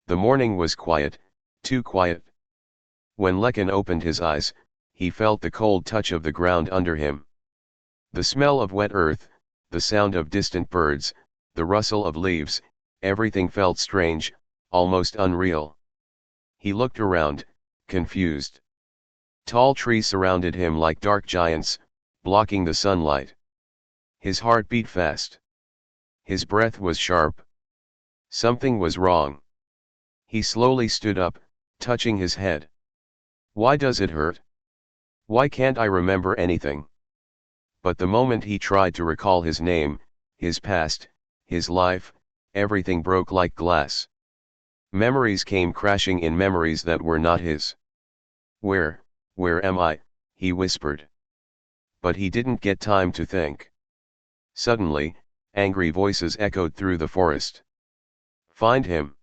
The morning was quiet, too quiet. When Lekin opened his eyes, he felt the cold touch of the ground under him. The smell of wet earth, the sound of distant birds, the rustle of leaves, everything felt strange, almost unreal. He looked around, confused. Tall trees surrounded him like dark giants, blocking the sunlight. His heart beat fast. His breath was sharp. Something was wrong. He slowly stood up, touching his head. Why does it hurt? Why can't I remember anything? But the moment he tried to recall his name, his past, his life, everything broke like glass. Memories came crashing in, memories that were not his. Where am I? He whispered. But he didn't get time to think. Suddenly, angry voices echoed through the forest. Find him.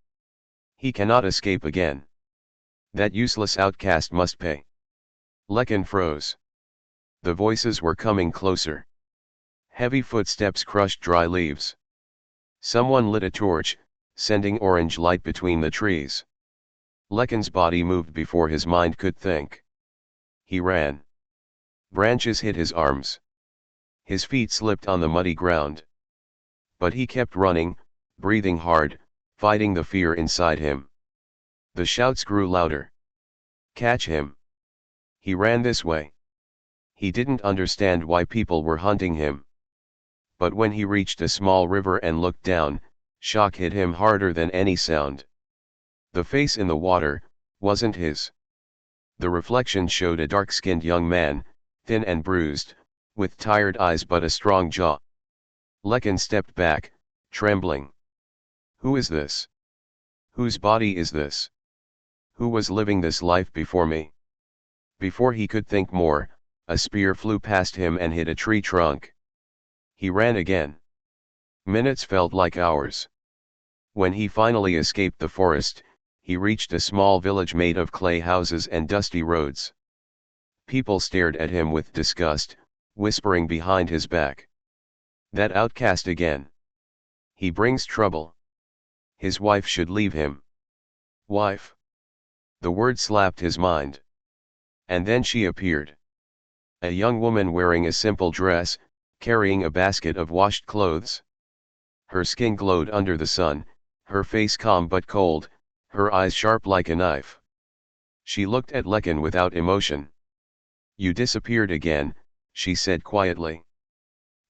He cannot escape again. That useless outcast must pay. Lekin froze. The voices were coming closer. Heavy footsteps crushed dry leaves. Someone lit a torch, sending orange light between the trees. Lekin's body moved before his mind could think. He ran. Branches hit his arms. His feet slipped on the muddy ground. But he kept running, breathing hard, fighting the fear inside him. The shouts grew louder. Catch him. He ran this way. He didn't understand why people were hunting him. But when he reached a small river and looked down, shock hit him harder than any sound. The face in the water wasn't his. The reflection showed a dark-skinned young man, thin and bruised, with tired eyes but a strong jaw. Lekin stepped back, trembling. Who is this? Whose body is this? Who was living this life before me? Before he could think more, a spear flew past him and hit a tree trunk. He ran again. Minutes felt like hours. When he finally escaped the forest, he reached a small village made of clay houses and dusty roads. People stared at him with disgust, whispering behind his back. That outcast again. He brings trouble. His wife should leave him. Wife? The word slapped his mind. And then she appeared. A young woman wearing a simple dress, carrying a basket of washed clothes. Her skin glowed under the sun, her face calm but cold, her eyes sharp like a knife. She looked at Lekin without emotion. You disappeared again, she said quietly.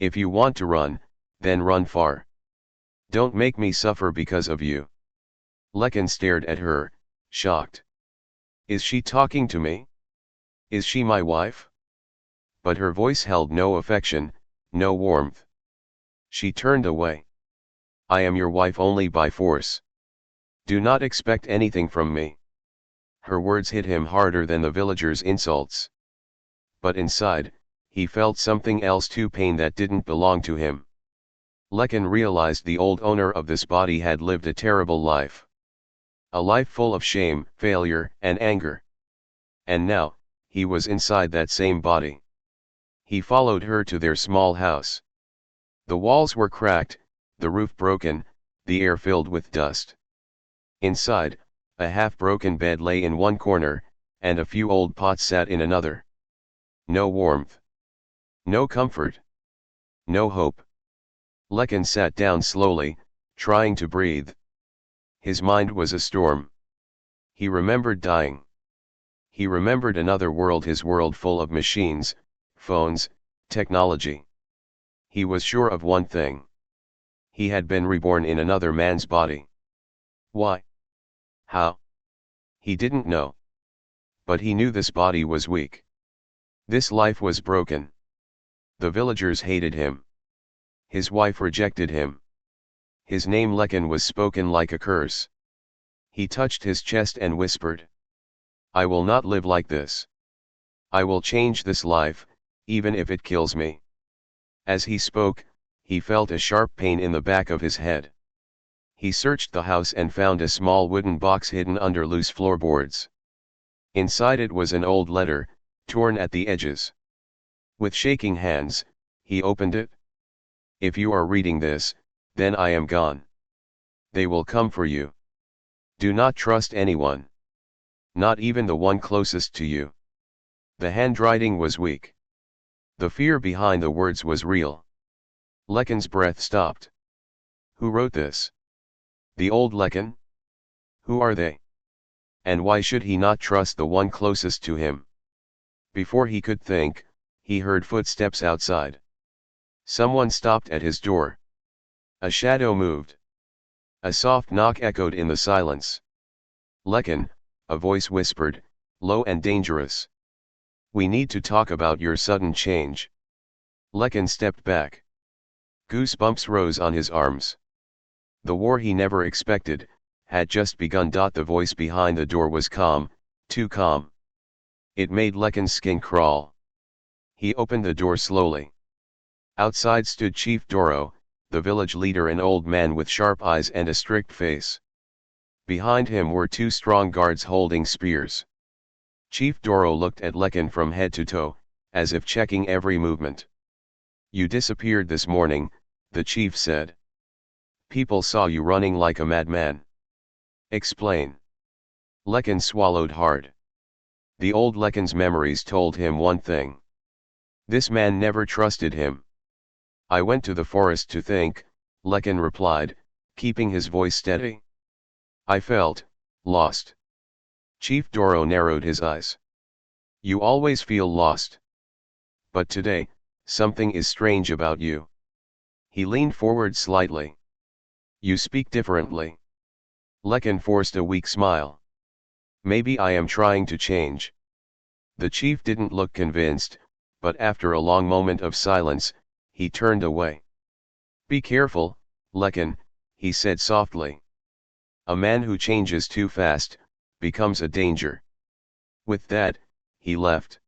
If you want to run, then run far. Don't make me suffer because of you. Lekin stared at her, shocked. Is she talking to me? Is she my wife? But her voice held no affection, no warmth. She turned away. I am your wife only by force. Do not expect anything from me. Her words hit him harder than the villagers' insults. But inside, he felt something else too, pain that didn't belong to him. Lekin realized the old owner of this body had lived a terrible life. A life full of shame, failure, and anger. And now, he was inside that same body. He followed her to their small house. The walls were cracked, the roof broken, the air filled with dust. Inside, a half-broken bed lay in one corner, and a few old pots sat in another. No warmth. No comfort. No hope. Lekin sat down slowly, trying to breathe. His mind was a storm. He remembered dying. He remembered another world, his world full of machines, phones, technology. He was sure of one thing. He had been reborn in another man's body. Why? How? He didn't know. But he knew this body was weak. This life was broken. The villagers hated him. His wife rejected him. His name Lekin was spoken like a curse. He touched his chest and whispered. I will not live like this. I will change this life, even if it kills me. As he spoke, he felt a sharp pain in the back of his head. He searched the house and found a small wooden box hidden under loose floorboards. Inside it was an old letter, torn at the edges. With shaking hands, he opened it. If you are reading this, then I am gone. They will come for you. Do not trust anyone. Not even the one closest to you. The handwriting was weak. The fear behind the words was real. Lekin's breath stopped. Who wrote this? The old Lekin? Who are they? And why should he not trust the one closest to him? Before he could think, he heard footsteps outside. Someone stopped at his door. A shadow moved. A soft knock echoed in the silence. Lekin, a voice whispered, low and dangerous. We need to talk about your sudden change. Lekin stepped back. Goosebumps rose on his arms. The war he never expected had just begun. The voice behind the door was calm, too calm. It made Lekin's skin crawl. He opened the door slowly. Outside stood Chief Doro, the village leader, an old man with sharp eyes and a strict face. Behind him were two strong guards holding spears. Chief Doro looked at Lekin from head to toe, as if checking every movement. You disappeared this morning, the chief said. People saw you running like a madman. Explain. Lekin swallowed hard. The old Lekin's memories told him one thing. This man never trusted him. I went to the forest to think, Lekin replied, keeping his voice steady. I felt lost. Chief Doro narrowed his eyes. You always feel lost. But today, something is strange about you. He leaned forward slightly. You speak differently. Lekin forced a weak smile. Maybe I am trying to change. The chief didn't look convinced, but after a long moment of silence, he turned away. Be careful, Lekin, he said softly. A man who changes too fast becomes a danger. With that, he left.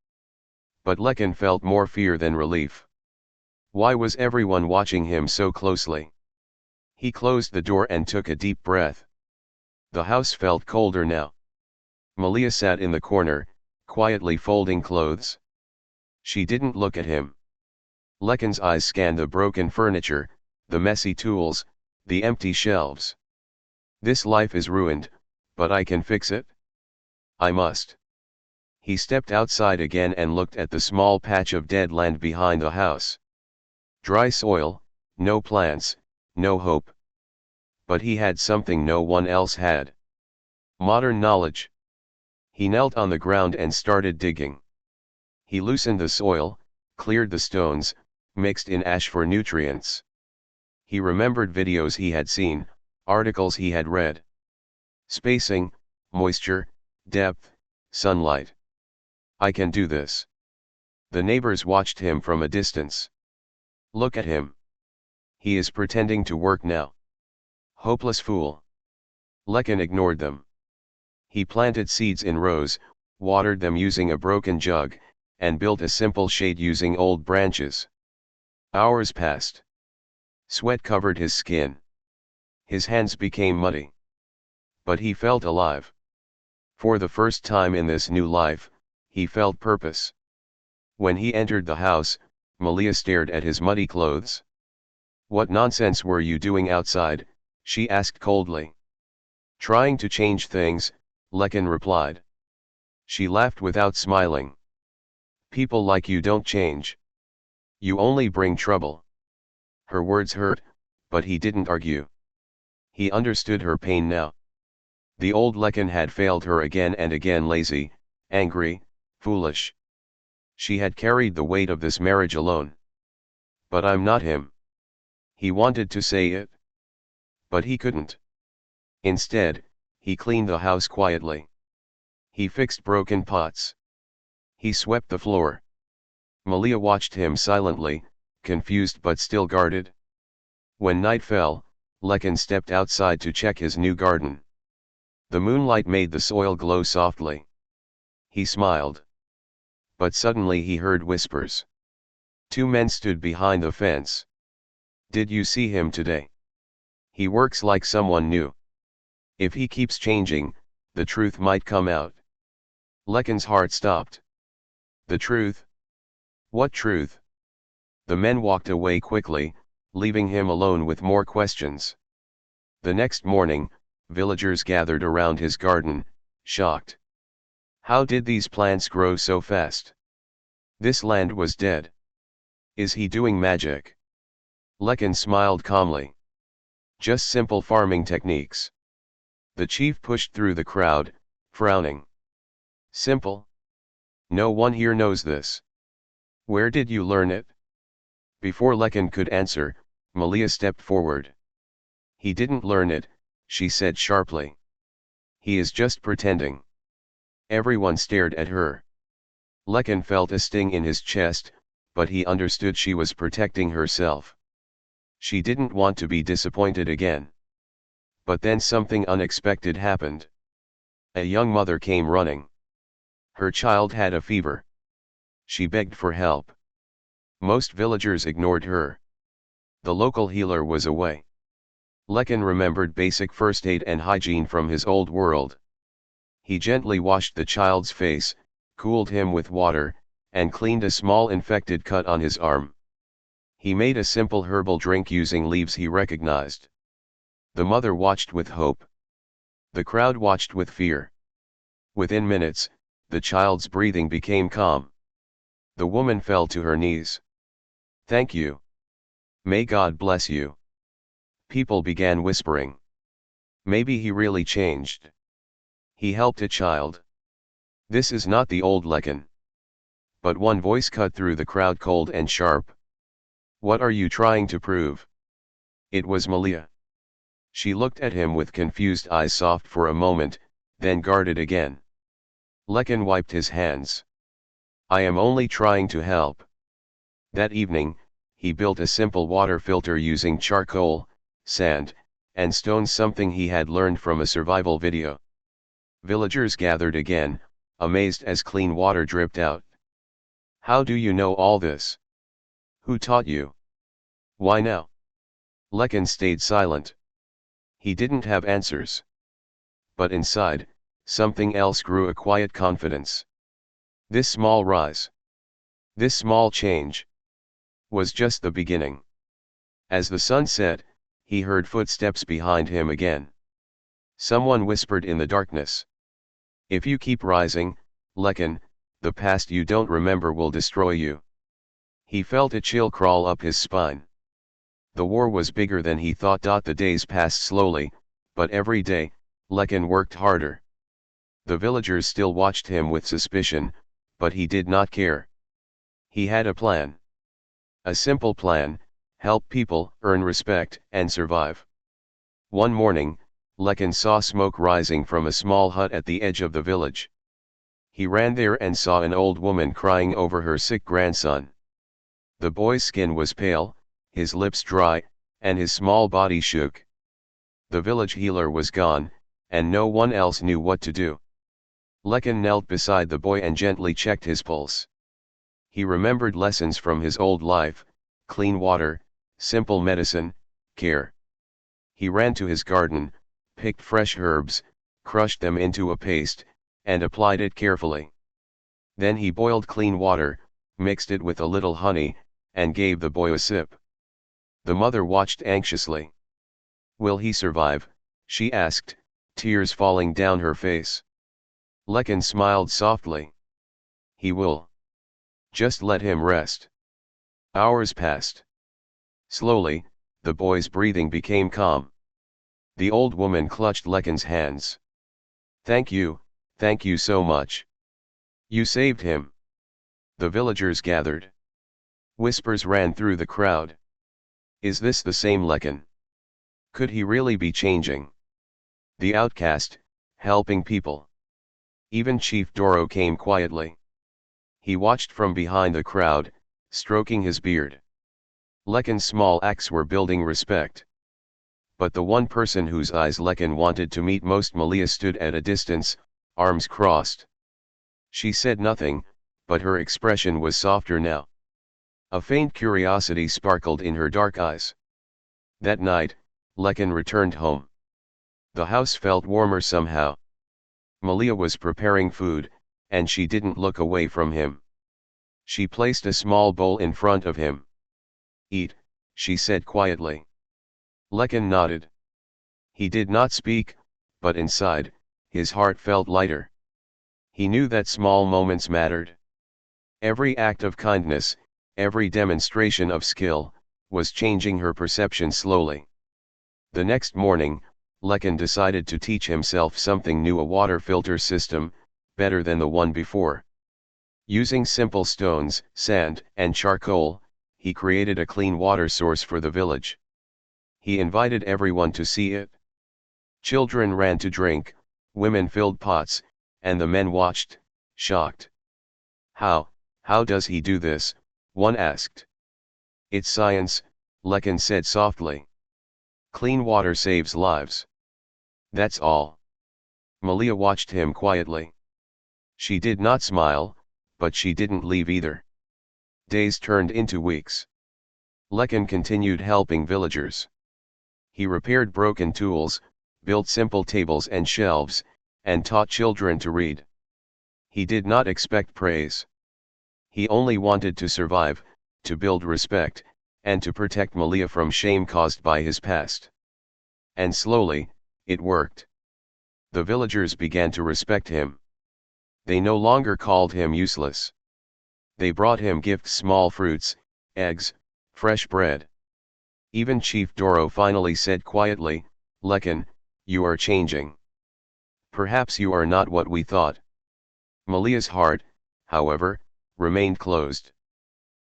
But Lekin felt more fear than relief. Why was everyone watching him so closely? He closed the door and took a deep breath. The house felt colder now. Malia sat in the corner, quietly folding clothes. She didn't look at him. Lekin's eyes scanned the broken furniture, the messy tools, the empty shelves. This life is ruined, but I can fix it. I must. He stepped outside again and looked at the small patch of dead land behind the house. Dry soil, no plants, no hope. But he had something no one else had. Modern knowledge. He knelt on the ground and started digging. He loosened the soil, cleared the stones, mixed in ash for nutrients. He remembered videos he had seen, articles he had read. Spacing, moisture, depth, sunlight. I can do this. The neighbors watched him from a distance. Look at him. He is pretending to work now. Hopeless fool. Lekin ignored them. He planted seeds in rows, watered them using a broken jug, and built a simple shade using old branches. Hours passed. Sweat covered his skin. His hands became muddy. But he felt alive. For the first time in this new life, he felt purpose. When he entered the house, Malia stared at his muddy clothes. What nonsense were you doing outside? She asked coldly. Trying to change things, Lekin replied. She laughed without smiling. People like you don't change. You only bring trouble. Her words hurt, but he didn't argue. He understood her pain now. The old Lekin had failed her again and again, lazy, angry, foolish. She had carried the weight of this marriage alone. But I'm not him. He wanted to say it. But he couldn't. Instead, he cleaned the house quietly. He fixed broken pots. He swept the floor. Malia watched him silently, confused but still guarded. When night fell, Lekin stepped outside to check his new garden. The moonlight made the soil glow softly. He smiled. But suddenly he heard whispers. Two men stood behind the fence. Did you see him today? He works like someone new. If he keeps changing, the truth might come out. Lekin's heart stopped. The truth? What truth? The men walked away quickly, leaving him alone with more questions. The next morning, Villagers gathered around his garden, shocked. How did these plants grow so fast? This land was dead. Is he doing magic? Lekin smiled calmly. Just simple farming techniques. The chief pushed through the crowd, frowning. Simple? No one here knows this. Where did you learn it? Before Lekin could answer, Malia stepped forward. He didn't learn it, she said sharply. He is just pretending. Everyone stared at her. Lekin felt a sting in his chest, but he understood she was protecting herself. She didn't want to be disappointed again. But then something unexpected happened. A young mother came running. Her child had a fever. She begged for help. Most villagers ignored her. The local healer was away. Lekin remembered basic first aid and hygiene from his old world. He gently washed the child's face, cooled him with water, and cleaned a small infected cut on his arm. He made a simple herbal drink using leaves he recognized. The mother watched with hope. The crowd watched with fear. Within minutes, the child's breathing became calm. The woman fell to her knees. Thank you. May God bless you. People began whispering. Maybe he really changed. He helped a child. This is not the old Lekin. But one voice cut through the crowd cold and sharp. What are you trying to prove? It was Malia. She looked at him with confused eyes, soft for a moment, then guarded again. Lekin wiped his hands. I am only trying to help. That evening, he built a simple water filter using charcoal, sand, and stones, something he had learned from a survival video. Villagers gathered again, amazed as clean water dripped out. How do you know all this? Who taught you? Why now? Lekin stayed silent. He didn't have answers. But inside, something else grew, a quiet confidence. This small rise, this small change, was just the beginning. As the sun set, he heard footsteps behind him again. Someone whispered in the darkness. If you keep rising, Lekin, the past you don't remember will destroy you. He felt a chill crawl up his spine. The war was bigger than he thought. The days passed slowly, but every day, Lekin worked harder. The villagers still watched him with suspicion, but he did not care. He had a plan. A simple plan: help people, earn respect, and survive. One morning, Lekin saw smoke rising from a small hut at the edge of the village. He ran there and saw an old woman crying over her sick grandson. The boy's skin was pale, his lips dry, and his small body shook. The village healer was gone, and no one else knew what to do. Lekin knelt beside the boy and gently checked his pulse. He remembered lessons from his old life: clean water, simple medicine, care. He ran to his garden, picked fresh herbs, crushed them into a paste, and applied it carefully. Then he boiled clean water, mixed it with a little honey, and gave the boy a sip. The mother watched anxiously. Will he survive? She asked, tears falling down her face. Lekin smiled softly. He will. Just let him rest. Hours passed. Slowly, the boy's breathing became calm. The old woman clutched Lekin's hands. Thank you so much. You saved him. The villagers gathered. Whispers ran through the crowd. Is this the same Lekin? Could he really be changing? The outcast, helping people. Even Chief Doro came quietly. He watched from behind the crowd, stroking his beard. Lekin's small acts were building respect. But the one person whose eyes Lekin wanted to meet most, Malia, stood at a distance, arms crossed. She said nothing, but her expression was softer now. A faint curiosity sparkled in her dark eyes. That night, Lekin returned home. The house felt warmer somehow. Malia was preparing food, and she didn't look away from him. She placed a small bowl in front of him. Eat, she said quietly. Lekin nodded. He did not speak, but inside, his heart felt lighter. He knew that small moments mattered. Every act of kindness, every demonstration of skill, was changing her perception slowly. The next morning, Lekin decided to teach himself something new: a water filter system, better than the one before. Using simple stones, sand, and charcoal, he created a clean water source for the village. He invited everyone to see it. Children ran to drink, women filled pots, and the men watched, shocked. How does he do this?" one asked. "It's science," Lekin said softly. "Clean water saves lives. That's all." Malia watched him quietly. She did not smile, but she didn't leave either. Days turned into weeks. Lekin continued helping villagers. He repaired broken tools, built simple tables and shelves, and taught children to read. He did not expect praise. He only wanted to survive, to build respect, and to protect Malia from shame caused by his past. And slowly, it worked. The villagers began to respect him. They no longer called him useless. They brought him gifts: small fruits, eggs, fresh bread. Even Chief Doro finally said quietly, "Lekin, you are changing. Perhaps you are not what we thought." Malia's heart, however, remained closed.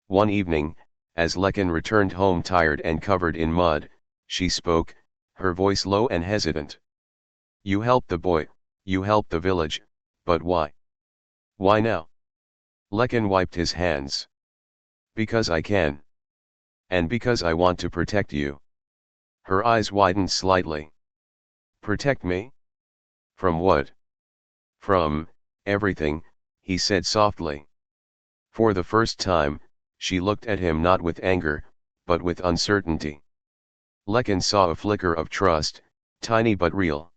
One evening, as Lekin returned home tired and covered in mud, she spoke, her voice low and hesitant. "You helped the boy, you helped the village, but why? Why now?" Lekin wiped his hands. "Because I can. And because I want to protect you." Her eyes widened slightly. "Protect me? From what?" "From everything," he said softly. For the first time, she looked at him not with anger, but with uncertainty. Lekin saw a flicker of trust, tiny but real.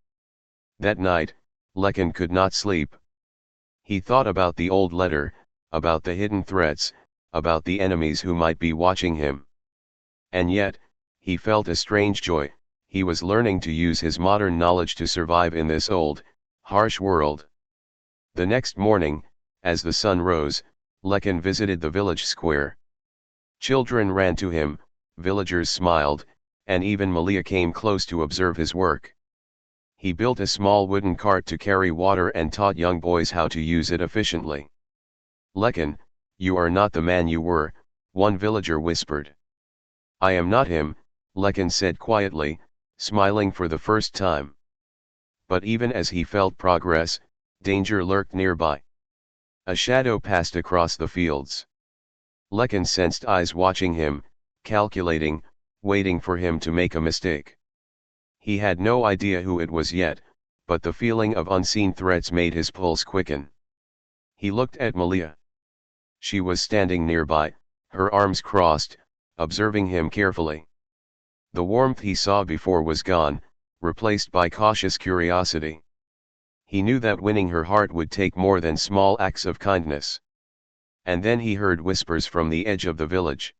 That night, Lekin could not sleep. He thought about the old letter, about the hidden threats, about the enemies who might be watching him. And yet, he felt a strange joy: he was learning to use his modern knowledge to survive in this old, harsh world. The next morning, as the sun rose, Lekin visited the village square. Children ran to him, villagers smiled, and even Malia came close to observe his work. He built a small wooden cart to carry water and taught young boys how to use it efficiently. "Lekin, you are not the man you were," one villager whispered. "I am not him," Lekin said quietly, smiling for the first time. But even as he felt progress, danger lurked nearby. A shadow passed across the fields. Lekin sensed eyes watching him, calculating, waiting for him to make a mistake. He had no idea who it was yet, but the feeling of unseen threats made his pulse quicken. He looked at Malia. She was standing nearby, her arms crossed, observing him carefully. The warmth he saw before was gone, replaced by cautious curiosity. He knew that winning her heart would take more than small acts of kindness. And then he heard whispers from the edge of the village.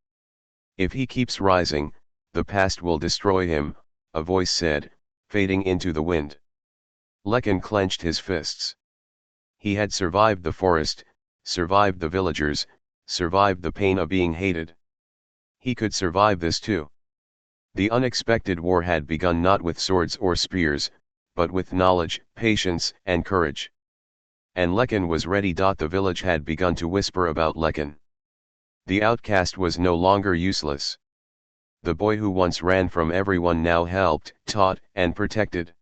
"If he keeps rising, the past will destroy him," a voice said, fading into the wind. Lekin clenched his fists. He had survived the forest, survived the villagers, survived the pain of being hated. He could survive this too. The unexpected war had begun not with swords or spears, but with knowledge, patience, and courage. And Lekin was ready. The village had begun to whisper about Lekin. The outcast was no longer useless. The boy who once ran from everyone now helped, taught, and protected.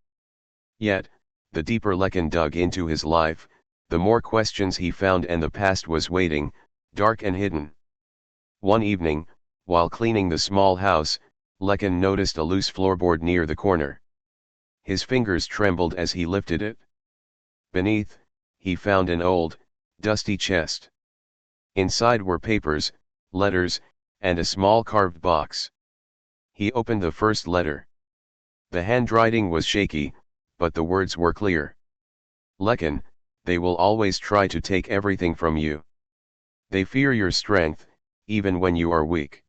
Yet, the deeper Lekin dug into his life, the more questions he found, and the past was waiting, dark and hidden. One evening, while cleaning the small house, Lekin noticed a loose floorboard near the corner. His fingers trembled as he lifted it. Beneath, he found an old, dusty chest. Inside were papers, letters, and a small carved box. He opened the first letter. The handwriting was shaky, but the words were clear. "Lekin, they will always try to take everything from you. They fear your strength, even when you are weak.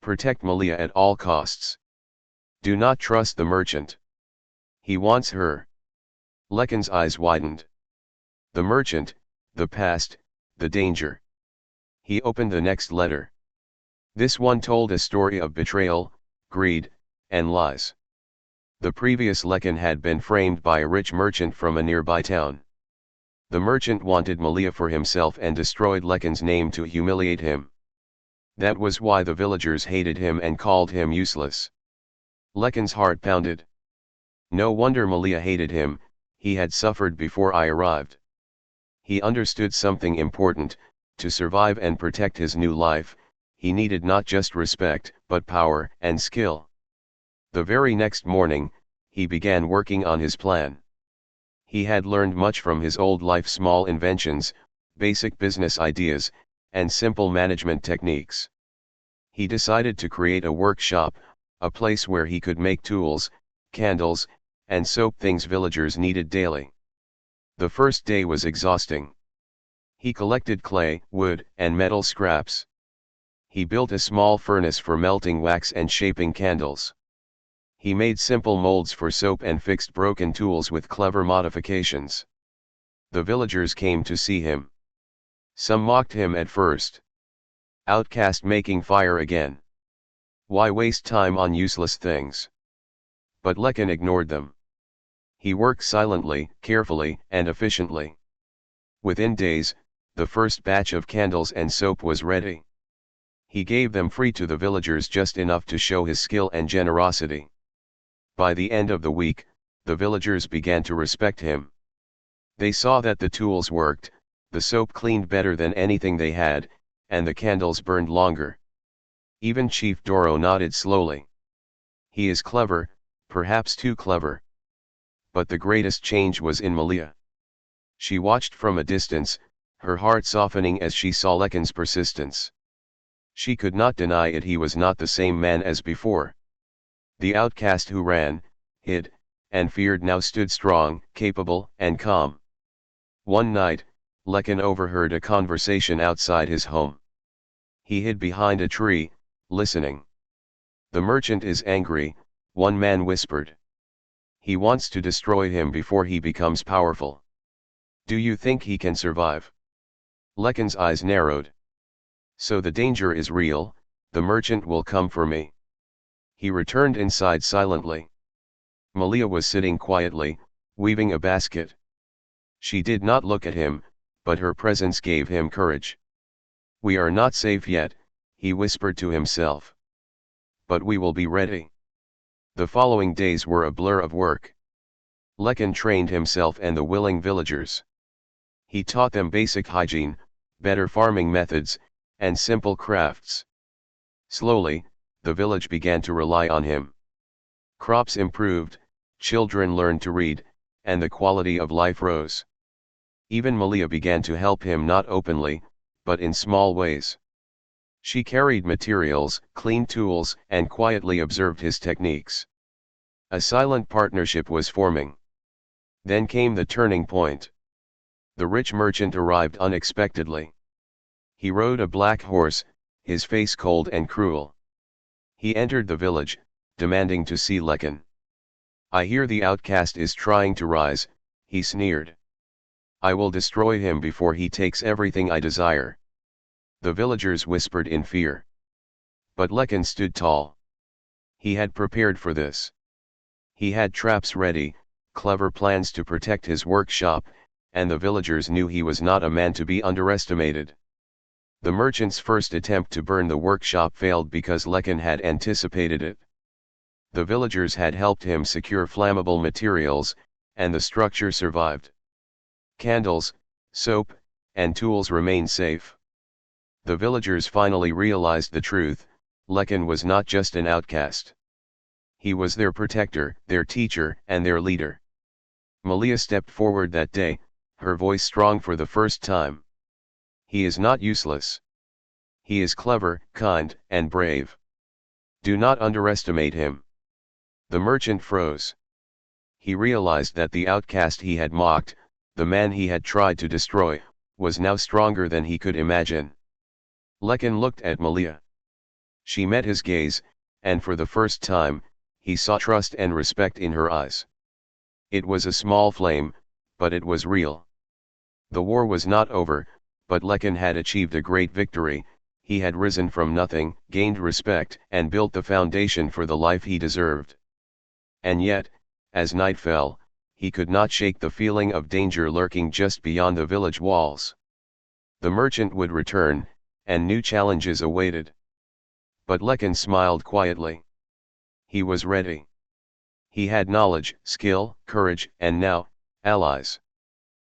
Protect Malia at all costs. Do not trust the merchant. He wants her." Lekin's eyes widened. The merchant, the past, the danger. He opened the next letter. This one told a story of betrayal, greed, and lies. The previous Lekin had been framed by a rich merchant from a nearby town. The merchant wanted Malia for himself and destroyed Lekin's name to humiliate him. That was why the villagers hated him and called him useless. Lekin's heart pounded. No wonder Malia hated him, he had suffered before I arrived. He understood something important: to survive and protect his new life, he needed not just respect, but power and skill. The very next morning, he began working on his plan. He had learned much from his old life: small inventions, basic business ideas, and simple management techniques. He decided to create a workshop, a place where he could make tools, candles, and soap, things villagers needed daily. The first day was exhausting. He collected clay, wood, and metal scraps. He built a small furnace for melting wax and shaping candles. He made simple molds for soap and fixed broken tools with clever modifications. The villagers came to see him. Some mocked him at first. Outcast, making fire again. Why waste time on useless things? But Lekin ignored them. He worked silently, carefully, and efficiently. Within days, the first batch of candles and soap was ready. He gave them free to the villagers, just enough to show his skill and generosity. By the end of the week, the villagers began to respect him. They saw that the tools worked, the soap cleaned better than anything they had, and the candles burned longer. Even Chief Doro nodded slowly. He is clever, perhaps too clever. But the greatest change was in Malia. She watched from a distance, her heart softening as she saw Lekin's persistence. She could not deny it: he was not the same man as before. The outcast who ran, hid, and feared now stood strong, capable, and calm. One night, Lekin overheard a conversation outside his home. He hid behind a tree, listening. "The merchant is angry," one man whispered. "He wants to destroy him before he becomes powerful. Do you think he can survive?" Lekin's eyes narrowed. "So the danger is real, the merchant will come for me." He returned inside silently. Malia was sitting quietly, weaving a basket. She did not look at him, but her presence gave him courage. "We are not safe yet," he whispered to himself. "But we will be ready." The following days were a blur of work. Lekin trained himself and the willing villagers. He taught them basic hygiene, better farming methods, and simple crafts. Slowly, the village began to rely on him. Crops improved, children learned to read, and the quality of life rose. Even Malia began to help him, not openly, but in small ways. She carried materials, cleaned tools, and quietly observed his techniques. A silent partnership was forming. Then came the turning point. The rich merchant arrived unexpectedly. He rode a black horse, his face cold and cruel. He entered the village, demanding to see Lekin. "I hear the outcast is trying to rise," he sneered. "I will destroy him before he takes everything I desire." The villagers whispered in fear. But Lekin stood tall. He had prepared for this. He had traps ready, clever plans to protect his workshop, and the villagers knew he was not a man to be underestimated. The merchant's first attempt to burn the workshop failed because Lekin had anticipated it. The villagers had helped him secure flammable materials, and the structure survived. Candles, soap, and tools remained safe. The villagers finally realized the truth: Lekin was not just an outcast. He was their protector, their teacher, and their leader. Malia stepped forward that day, her voice strong for the first time. "He is not useless. He is clever, kind, and brave. Do not underestimate him." The merchant froze. He realized that the outcast he had mocked, the man he had tried to destroy, was now stronger than he could imagine. Lekin looked at Malia. She met his gaze, and for the first time, he saw trust and respect in her eyes. It was a small flame, but it was real. The war was not over, but Lekin had achieved a great victory. He had risen from nothing, gained respect, and built the foundation for the life he deserved. And yet, as night fell, he could not shake the feeling of danger lurking just beyond the village walls. The merchant would return, and new challenges awaited. But Lekin smiled quietly. He was ready. He had knowledge, skill, courage, and now, allies.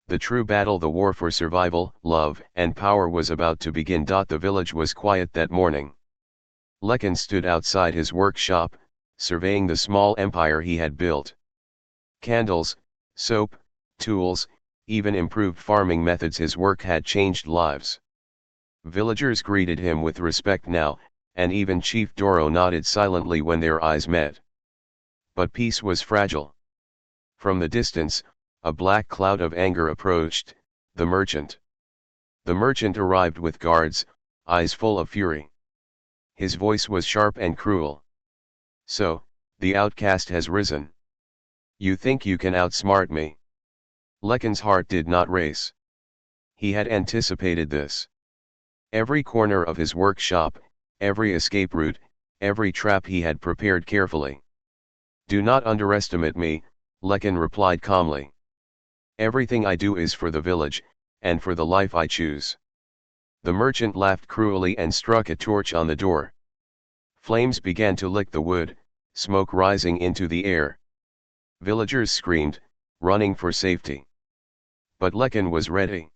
The true battle, the war for survival, love, and power was about to begin. The village was quiet that morning. Lekin stood outside his workshop, surveying the small empire he had built. Candles, soap, tools, even improved farming methods, his work had changed lives. Villagers greeted him with respect now, and even Chief Doro nodded silently when their eyes met. But peace was fragile. From the distance, a black cloud of anger approached, the merchant. The merchant arrived with guards, eyes full of fury. His voice was sharp and cruel. So, the outcast has risen. You think you can outsmart me? Lekin's heart did not race. He had anticipated this. Every corner of his workshop, every escape route, every trap he had prepared carefully. Do not underestimate me, Lekin replied calmly. Everything I do is for the village, and for the life I choose. The merchant laughed cruelly and struck a torch on the door. Flames began to lick the wood, smoke rising into the air. Villagers screamed, running for safety. But Lekin was ready.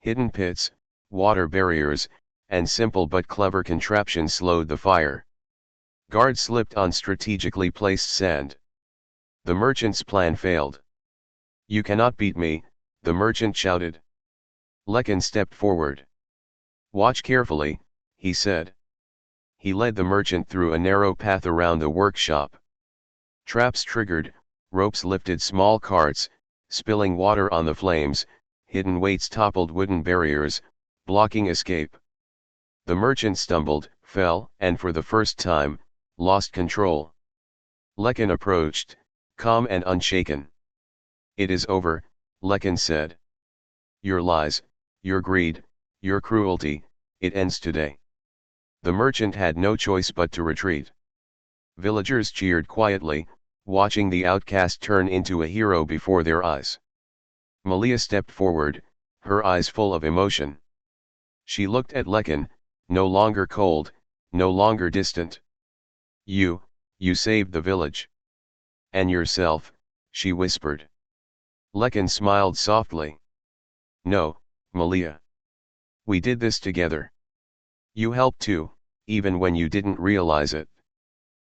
Hidden pits, water barriers, and simple but clever contraptions slowed the fire. Guards slipped on strategically placed sand. The merchant's plan failed. You cannot beat me, the merchant shouted. Lekin stepped forward. Watch carefully, he said. He led the merchant through a narrow path around the workshop. Traps triggered, ropes lifted small carts, spilling water on the flames, hidden weights toppled wooden barriers, blocking escape. The merchant stumbled, fell, and for the first time, lost control. Lekin approached, calm and unshaken. It is over, Lekin said. Your lies, your greed, your cruelty, it ends today. The merchant had no choice but to retreat. Villagers cheered quietly, watching the outcast turn into a hero before their eyes. Malia stepped forward, her eyes full of emotion. She looked at Lekin, no longer cold, no longer distant. You saved the village. And yourself, she whispered. Lekin smiled softly. No, Malia. We did this together. You helped too, even when you didn't realize it.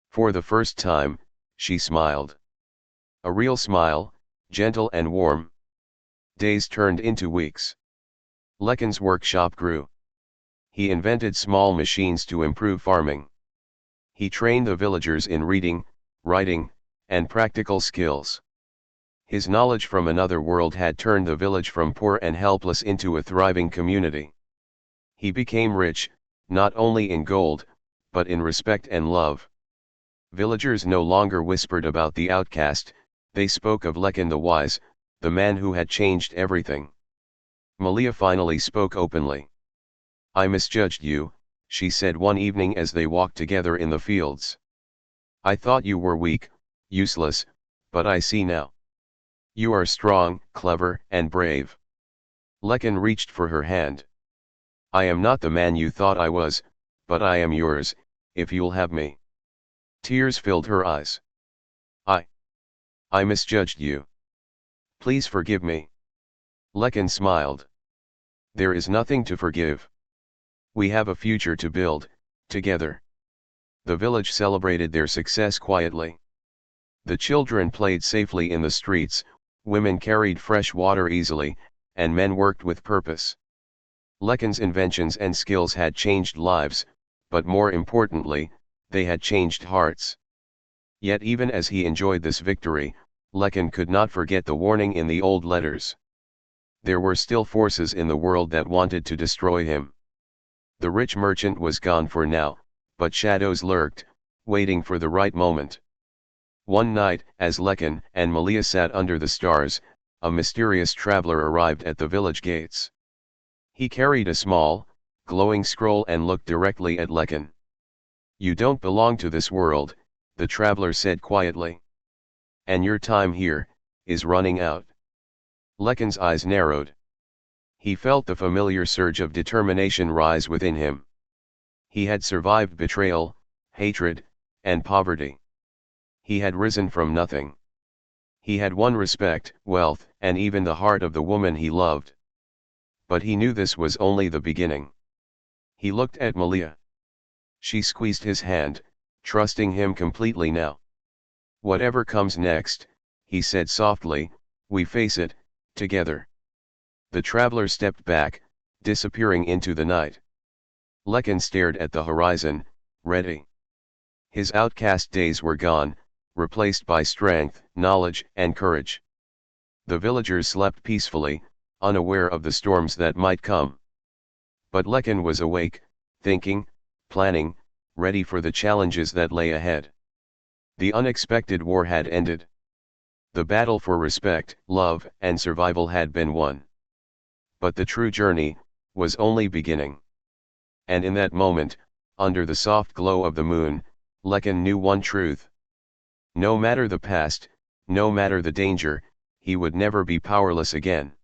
For the first time, she smiled. A real smile, gentle and warm. Days turned into weeks. Lekin's workshop grew. He invented small machines to improve farming. He trained the villagers in reading, writing, and practical skills. His knowledge from another world had turned the village from poor and helpless into a thriving community. He became rich, not only in gold, but in respect and love. Villagers no longer whispered about the outcast, they spoke of Lekin the wise, the man who had changed everything. Malia finally spoke openly. I misjudged you, she said one evening as they walked together in the fields. I thought you were weak, useless, but I see now. You are strong, clever, and brave. Lekin reached for her hand. I am not the man you thought I was, but I am yours, if you'll have me. Tears filled her eyes. I misjudged you. Please forgive me. Lekin smiled. There is nothing to forgive. We have a future to build, together. The village celebrated their success quietly. The children played safely in the streets, women carried fresh water easily, and men worked with purpose. Lekin's inventions and skills had changed lives, but more importantly, they had changed hearts. Yet even as he enjoyed this victory, Lekin could not forget the warning in the old letters. There were still forces in the world that wanted to destroy him. The rich merchant was gone for now, but shadows lurked, waiting for the right moment. One night, as Lekin and Malia sat under the stars, a mysterious traveler arrived at the village gates. He carried a small, glowing scroll and looked directly at Lekin. "You don't belong to this world," the traveler said quietly. "And your time here is running out." Lekin's eyes narrowed. He felt the familiar surge of determination rise within him. He had survived betrayal, hatred, and poverty. He had risen from nothing. He had won respect, wealth, and even the heart of the woman he loved. But he knew this was only the beginning. He looked at Malia. She squeezed his hand, trusting him completely now. "Whatever comes next," he said softly, "we face it, together." The traveler stepped back, disappearing into the night. Lekin stared at the horizon, ready. His outcast days were gone, replaced by strength, knowledge, and courage. The villagers slept peacefully, unaware of the storms that might come. But Lekin was awake, thinking, planning, ready for the challenges that lay ahead. The unexpected war had ended. The battle for respect, love, and survival had been won. But the true journey was only beginning. And in that moment, under the soft glow of the moon, Lekin knew one truth. No matter the past, no matter the danger, he would never be powerless again.